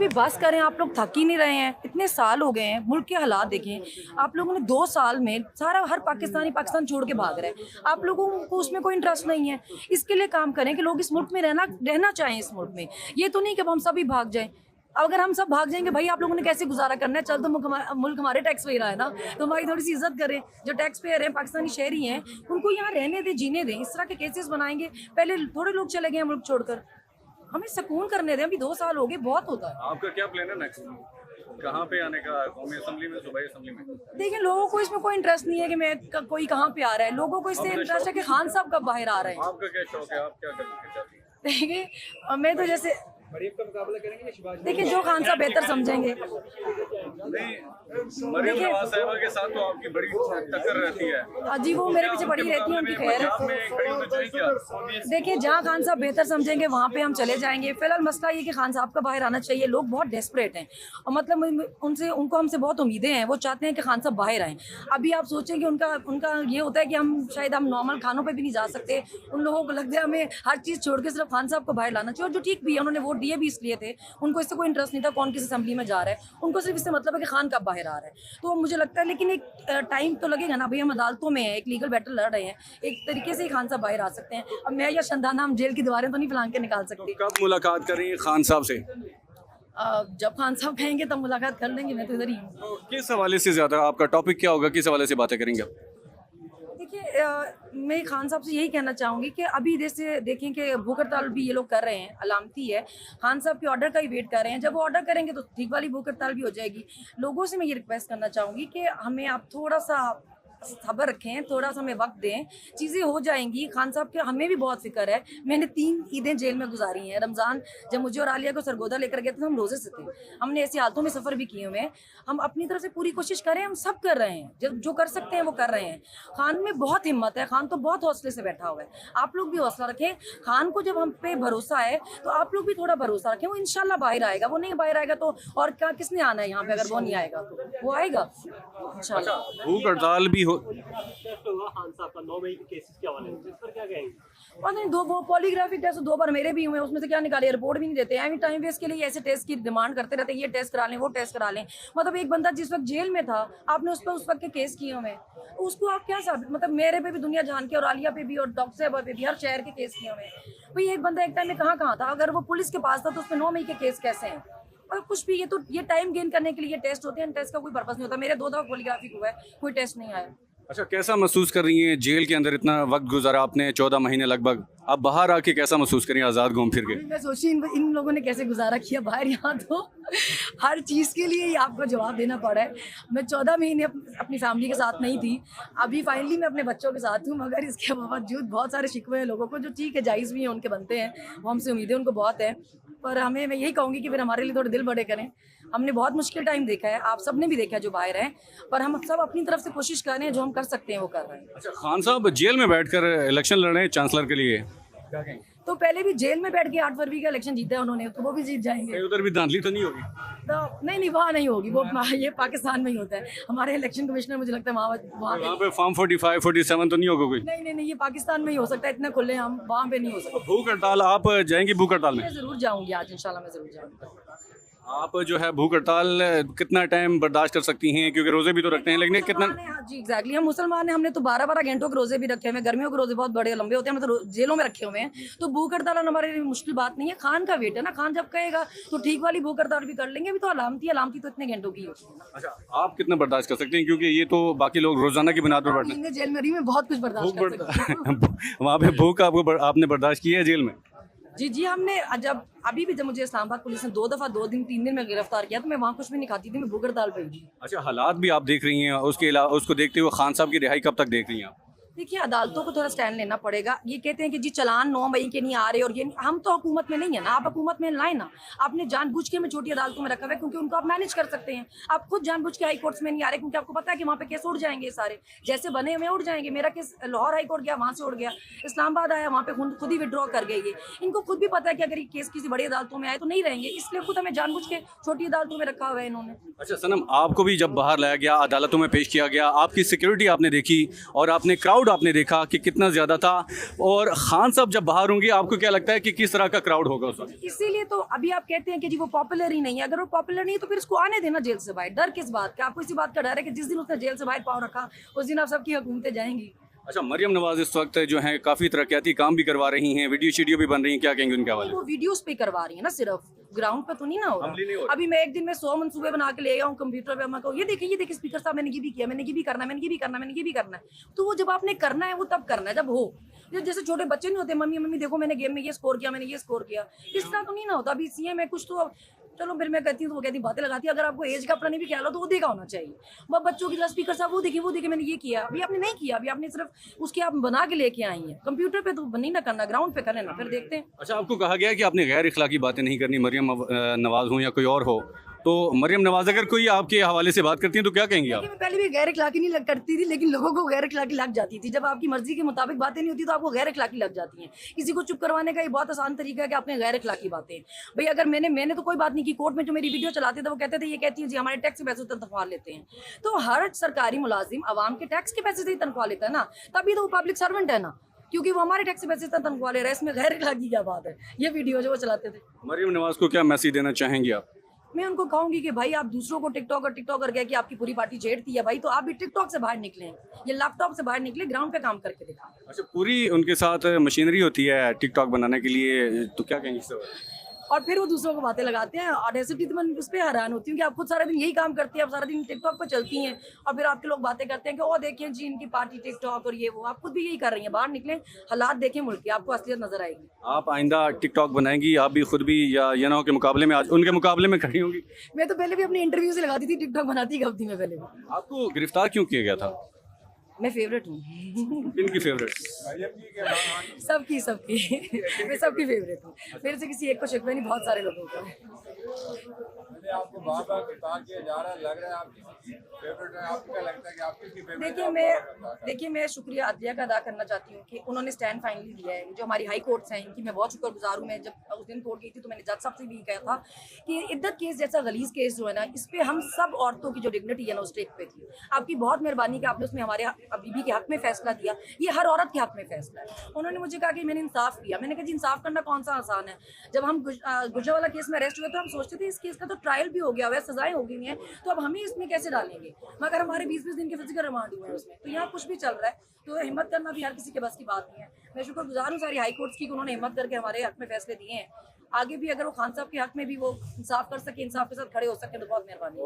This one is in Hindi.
अभी बस करें, आप लोग थक ही नहीं रहे हैं? इतने साल हो गए हैं, मुल्क के हालात देखें आप लोगों ने। 2 साल में सारा हर पाकिस्तानी पाकिस्तान छोड़ के भाग रहा है। आप लोगों को उसमें कोई इंटरेस्ट नहीं है। इसके लिए काम करें कि लोग इस मुल्क में रहना चाहें इस मुल्क में। ये तो नहीं कि हम सभी भाग जाएं। अगर हम सब भाग जाएंगे भाई, आप लोगों ने कैसे गुजारा करना है? चल तो मुल्क हमारे टैक्स पे रहा है ना, तो हमारी थोड़ी सी इज्जत करें। जो टैक्स पेयर हैं, पाकिस्तानी शहरी हैं, उनको यहाँ रहने दें, जीने दें। इस तरह के केसेस बनाएंगे। पहले थोड़े लोग चले गए हैं मुल्क छोड़कर, हमें सुकून करने दें। अभी 2 साल हो गए, बहुत होता है। आपका क्या प्लान है नेक्स्ट? कहाँ पे आने का? कौमी असेंबली में, सूबाई असेंबली में? देखिए, लोगों को इसमें कोई इंटरेस्ट नहीं है कि मैं कोई कहाँ पे आ रहा है। लोगों को इससे इंटरेस्ट है कि खान साहब कब बाहर आ रहे हैं। आपका क्या शौक है? आप क्या करना चाहती हैं? देखिए, मैं तो जैसे मरीम का मुकाबला करेंगे या शिबाज? देखिए, जो खान साहब बेहतर समझेंगे। नहीं, मरीम नवाज साहिबा के साथ तो आपकी बड़ी टक्कर रहती है। जी, वो मेरे पीछे पड़ी रहती है, उनकी खैर। पंजाब में खड़ी होनी चाहिए क्या? देखिए, जहाँ खान साहब बेहतर समझेंगे वहाँ पे हम चले जाएंगे। फिलहाल मसला ये कि खान साहब का बाहर आना चाहिए। लोग बहुत डेस्परेट हैं और मतलब उनको हमसे बहुत उम्मीदें हैं। वो चाहते हैं कि खान साहब बाहर आएँ। अभी आप सोचें कि उनका ये होता है कि हम नॉर्मल खानों पर भी नहीं जा सकते। उन लोगों को लगता है हमें हर चीज़ छोड़ के सिर्फ खान साहब को बाहर लाना चाहिए। और जो ठीक भी है, उन्होंने वोट दिए भी इसलिए थे। उनको इससे कोई इंटरेस्ट नहीं था कौन किस असेंबली में जा रहा है। उनको सिर्फ इससे मतलब है कि खान कब बाहर आ रहा है। तो मुझे लगता है, लेकिन एक टाइम तो लगेगा ना भाई। हम अदालतों में हैं, एक लीगल बैटल लड़ रहे हैं। एक तरीके से ही खान साहब बाहर आ सकते हैं। अब मैं या शंदाना हम जेल की दीवारें तो नहीं फैलान के निकाल सकती। कब मुलाकात कर रही हैं खान साहब से? जब खान साहब कहेंगे तब मुलाकात कर लेंगे। मैं तो इधर ही हूँ। तो किस हवाले से ज़्यादा आपका टॉपिक क्या होगा? किस हवाले से बातें करेंगे आप? देखिए, मैं खान साहब से यही कहना चाहूँगी कि अभी जैसे देखें कि भूख हड़ताल भी ये लोग कर रहे हैं, अलामती है। खान साहब के ऑर्डर का ही वेट कर रहे हैं। जब वो ऑर्डर करेंगे तो ठीक वाली भूख हड़ताल भी हो जाएगी। लोगों से मैं ये रिक्वेस्ट करना चाहूँगी कि हमें आप थोड़ा सा सब्र रखें, थोड़ा सा हमें वक्त दें, चीज़ें हो जाएंगी। खान साहब के हमें भी बहुत फिक्र है। मैंने 3 ईदें जेल में गुजारी हैं। रमज़ान जब मुझे और आलिया को सरगोदा लेकर गए थे तो हम रोज़े से थे। हमने ऐसी हालतों में सफ़र भी किए हुए हैं। हम अपनी तरफ से पूरी कोशिश करें, हम सब कर रहे हैं। जो कर सकते हैं वो कर रहे हैं। खान में बहुत हिम्मत है। खान तो बहुत हौसले से बैठा हुआ है। आप लोग भी हौसला रखें। खान को जब हम पे भरोसा है तो आप लोग भी थोड़ा भरोसा रखें। वो इंशाल्लाह बाहर आएगा। वो नहीं बाहर आएगा तो और क्या, किसने आना है यहाँ पे? अगर वो नहीं आएगा तो वो आएगा इंशाल्लाह। भूख हड़ताल भी हो टेस्ट होगा खान साहब का 9 मई के केसेस के हवाले से, इस पर क्या कहेंगे? और नहीं, वो पॉलीग्राफी टेस्ट 2 बार मेरे भी हुए, उसमें से क्या निकाले? रिपोर्ट भी नहीं देते हैं। टाइम वेस्ट के लिए ऐसे टेस्ट की डिमांड करते रहते हैं। ये टेस्ट करा लें, वो टेस्ट करा लें। मतलब एक बंदा जिस वक्त जेल में था, आपने उस पर उस वक्त के केस किए हुए, उसको आप क्या साबित, मतलब मेरे पे भी दुनिया जान के और आलिया पे भी और डॉक्टर साहबा पे भी हर शहर के केस किए हुए। भाई एक बंदा एक टाइम में कहाँ था? अगर वो पुलिस के पास था तो उस पर 9 मई के केस कैसे हैं? और कुछ भी, ये टाइम गेन करने के लिए टेस्ट होते हैं। टेस्ट का कोई पर्पस नहीं होता। मेरे 2 दफा पॉलीग्राफी हुआ है, कोई टेस्ट नहीं आया। अच्छा, कैसा महसूस कर रही हैं? जेल के अंदर इतना वक्त गुजारा आपने, 14 महीने लगभग। अब बाहर आके कैसा महसूस करें आज़ाद घूम फिर के? मैं सोची इन लोगों ने कैसे गुजारा किया बाहर। यहाँ तो हर चीज़ के लिए ही आपको जवाब देना पड़ा है। मैं 14 महीने अपनी फैमिली के साथ नहीं थी। अभी फाइनली मैं अपने बच्चों के साथ हूँ। मगर इसके बावजूद बहुत सारे शिकवे हैं लोगों को, जो ठीक है, जायज़ भी हैं, उनके बनते हैं। वो हमसे उम्मीदें उनको बहुत है। पर मैं यही कहूँगी कि फिर हमारे लिए थोड़े दिल बड़े करें। हमने बहुत मुश्किल टाइम देखा है, आप सब ने भी देखा है जो बाहर हैं। पर हम सब अपनी तरफ से कोशिश कर रहे हैं, जो हम कर सकते हैं वो कर रहे हैं। अच्छा, खान साहब जेल में बैठकर इलेक्शन लड़ रहे हैं चांसलर के लिए, क्या कहेंगे? तो पहले भी जेल में बैठ के 8 फरवरी का इलेक्शन जीता है उन्होंने, तो वो भी जीत जाएंगे। उधर भी धांधली तो नहीं होगी? तो नहीं, वहाँ नहीं होगी। वो ये पाकिस्तान में ही होता है। हमारे इलेक्शन कमिश्नर मुझे लगता है वहाँ पे फॉर्म 45, 47 तो नहीं होगा कोई? नहीं, ये पाकिस्तान में ही हो सकता है। इतना खुले हम वहाँ पे नहीं हो सकता। भूख हड़ताल, आप जाएंगी भूख हड़ताल में? मैं ज़रूर जाऊँगी आज, इंशाल्लाह मैं ज़रूर जाऊँगी। आप जो है भूख हड़ताल कितना टाइम बर्दाश्त कर सकती हैं? क्योंकि रोजे भी तो रखते हैं, लेकिन कितना? हाँ जी, एग्जैक्टली। हम मुसलमान हैं। हमने तो 12-12 घंटों के रोजे भी रखे हुए हैं। गर्मियों के रोजे बहुत बड़े लंबे होते हैं। हम तो जेलों में रखे हुए हैं। तो भूख हड़ताल हमारे लिए मुश्किल बात नहीं है। खान का वेट है ना। खान जब कहेगा तो ठीक वाली भूख हड़ताल भी कर लेंगे। अभी तो अलामती तो इतने घंटों की होती है। अच्छा, आप कितना बर्दाश्त कर सकते हैं? क्योंकि ये तो बाकी लोग रोजाना की बुनियाद पर बैठते हैं। जेल में रही, मैं बहुत कुछ बर्दाश्त कर सकती हूँ। वहाँ पे भूख आपने बर्दाश्त की है जेल में? जी, हमने अभी भी जब मुझे इस्लामाबाद पुलिस ने 2 दफ़ा 2 दिन 3 दिन में गिरफ्तार किया तो मैं वहाँ कुछ भी नहीं खाती थी। मैं भूख हड़ताल पे थी। अच्छा, हालात भी आप देख रही हैं, उसके अलावा उसको देखते हुए खान साहब की रिहाई कब तक देख रही हैं आप? देखिए, अदालतों को थोड़ा स्टैंड लेना पड़ेगा। ये कहते हैं कि जी चलान 9 मई के नहीं आ रहे और ये नहीं। हम तो हुकूमत में नहीं है ना। आप हुकूमत में लाए ना। आपने जानबूझ के हमें छोटी अदालतों में रखा हुआ है क्योंकि उनको आप मैनेज कर सकते हैं। आप खुद जानबूझ के हाई कोर्ट्स में नहीं आ रहे क्योंकि आपको पता है कि वहाँ पे केस उड़ जाएंगे। सारे जैसे बने हुए उड़ जाएंगे। मेरा केस लाहौर हाई कोर्ट गया, वहाँ से उड़ गया। इस्लामाबाद आया, वहाँ पे खुद ही विड्रॉ कर गए। ये इनको खुद भी पता है कि अगर ये केस किसी बड़ी अदालतों में आए तो नहीं रहेंगे, इसलिए खुद हमें जानबूझ के छोटी अदालतों में रखा हुआ है इन्होंने। अच्छा सनम, आपको भी जब बाहर लाया गया, अदालतों में पेश किया गया, आपकी सिक्योरिटी आपने देखी और आपने क्राउड क्राउड आपने देखा कि कितना ज़्यादा था, और खान साहब जब बाहर होंगे आपको क्या लगता है कि किस तरह का क्राउड होगा उस वक्त? इसीलिए तो अभी आप कहते हैं कि जी वो पॉपुलर ही नहीं है। अगर वो पॉपुलर नहीं है तो फिर इसको आने देना जेल से बाहर। डर किस बात का? आपको इसी बात का डर है कि जिस दिन उसने जेल से बाहर पाँव रखा उस दिन आप सबकी हुकूमतें जाएंगी। अच्छा, मरियम नवाज इस वक्त जो है काफ़ी तरक्याती काम भी करवा रही हैं, वीडियो शीडियो भी बन रही हैं, क्या कहेंगे उनके हवाले? वो वीडियोस पे करवा रही है ना, सिर्फ ग्राउंड पे तो नहीं ना हो अमली नहीं हो रहा। रहा। अभी मैं एक दिन में 100 मंसूबे बना के ले आया हूँ कंप्यूटर पे, मैं कहूँ ये देखिए स्पीकर साहब मैंने ये भी किया, मैंने ये भी करना है, मैंने ये भी करना है, मैंने ये भी करना है। तो वो जब आपने करना है वो तब करना है जब हो। जैसे छोटे बच्चे नहीं होते, मम्मी मम्मी देखो मैंने गेम में ये स्कोर किया, मैंने ये स्कोर किया, इस तरह तो नहीं ना होता। अभी सीएम है कुछ तो चलो फिर मैं कहती हूँ तो वो कहती बातें लगाती है। अगर आपको एज का अपना नहीं भी ख्याल हो तो वो देखा होना चाहिए। वो बच्चों की तरह स्पीकर साहब वो देखिए मैंने ये किया, अभी आपने नहीं किया, अभी आपने सिर्फ उसके आप बना के लेके आई हैं। कंप्यूटर पे तो नहीं ना करना, ग्राउंड पे करें ना, फिर देखते हैं। अच्छा, आपको कहा गया है कि आपने गैर इखलाकी बातें नहीं करनी, मरियम नवाज हो या कोई और हो, तो मरियम नवाज अगर कोई आपके हवाले से बात करती हैं तो क्या कहेंगी आप? देखिए, मैं पहले भी गैर इखलाकी नहीं करती थी, लेकिन लोगों को गैर इखलाकी लग जाती थी। जब आपकी मर्जी के मुताबिक बातें नहीं होती तो आपको गैर इखलाकी लग जाती हैं। किसी को चुप करवाने का ये बहुत आसान तरीका है कि आपने गैर इखलाकी बातें। भाई अगर मैंने तो कोई बात नहीं की, कोर्ट में जो मेरी वीडियो चलाते थे वो कहते थे ये कहती है जी हमारे टैक्स के पैसे से तनख्वाह लेते हैं। तो हर सरकारी मुलाजिम आवाम के टैक्स के पैसे से ही तनख्वाह लेता है ना, तभी तो वो पब्लिक सर्वेंट है ना, क्योंकि वो हमारे टैक्स के पैसे से तनख्वाह ले रहा है। इसमें गैर इखलाकी क्या बात है? ये वीडियो जो वो चलाते थे। मरियम नवाज को क्या मैसेज देना चाहेंगी आप? मैं उनको कहूंगी कि भाई आप दूसरों को टिकटॉकर कह के आपकी पूरी पार्टी छेड़ती है भाई, तो आप भी टिकटॉक से बाहर निकले, ये लैपटॉप से बाहर निकले, ग्राउंड पे काम करके दिखा। अच्छा, पूरी उनके साथ मशीनरी होती है टिकटॉक बनाने के लिए, तो क्या कहेंगे इस बारे में? और फिर वो दूसरों को बातें लगाते हैं। ऑडेसिटी तो मैं उस पर हैरान होती हूँ कि आप खुद सारा दिन यही काम करती हैं, आप सारा दिन टिकटॉक पर चलती हैं और फिर आपके लोग बातें करते हैं कि ओ देखिए जी इनकी पार्टी टिकटॉक और ये वो। आप खुद भी यही कर रही हैं, बाहर निकलें, हालात देखें मुल्क के, आपको असलियत नजर आएगी। आप आइंदा टिकटॉक बनाएंगी आप भी खुद भी, या ये ना हो के मुकाबले में आज उनके मुकाबले में खड़ी होंगी? मैं तो पहले भी अपने इंटरव्यू से लगाती थी, टिकटॉक बनाती कब थी मैं पहले भी। आपको गिरफ्तार क्यों किया गया था? मैं फेवरेट हूँ इनकी फेवरेट? सबकी मैं सबकी फेवरेट हूँ। मेरे से किसी एक को शिकवा नहीं, बहुत सारे लोगों को। आपको बार बार गिरफ्तार किया जा रहा है, लग रहा है आप किसी फेवरेट है, आपको क्या लगता है कि आप किसकी फेवरेट है? देखिए मैं शुक्रिया अदलिया का अदा करना चाहती हूँ कि उन्होंने स्टैंड फाइनली लिया है। जो हमारी हाई कोर्ट्स हैं इनकी मैं बहुत शुक्रगुजार हूँ। मैं जब उस दिन कोर्ट गई थी तो मैंने जज साहब से भी कहा था कि इद्दत केस जैसा गलीज केस जो है ना, इस पर हम सब औरतों की जो डिग्निटी है ना उस टेक पे थी। आपकी बहुत मेहरबानी कि आपने उसमें हमारे बीबी के हक में फैसला दिया। ये हर औरत के हक में फैसला है। उन्होंने मुझे कहा कि मैंने इंसाफ किया। मैंने कहा जी इंसाफ करना कौन सा आसान है? जब हम गुजरावाला केस में अरेस्ट हुए तो हम सोचते थे इस केस का तो ट्रायल भी हो गया हुआ है, सजाएं हो गई हैं, तो अब हमें इसमें कैसे डालेंगे? मगर हमारे 20-20 दिन के फिजिकल रिमांड हुए हैं उसमें, तो यहाँ कुछ भी चल रहा है। तो हिम्मत करना भी हर किसी के बस की बात नहीं है। मैं शुक्रगुजार हूँ सारी हाई कोर्ट्स की कि उन्होंने हिम्मत करके हमारे हक में फैसले दिए हैं। आगे भी अगर वो खान साहब के हक में भी वो इंसाफ कर सके, इंसाफ के साथ खड़े हो सके तो बहुत मेहरबानी।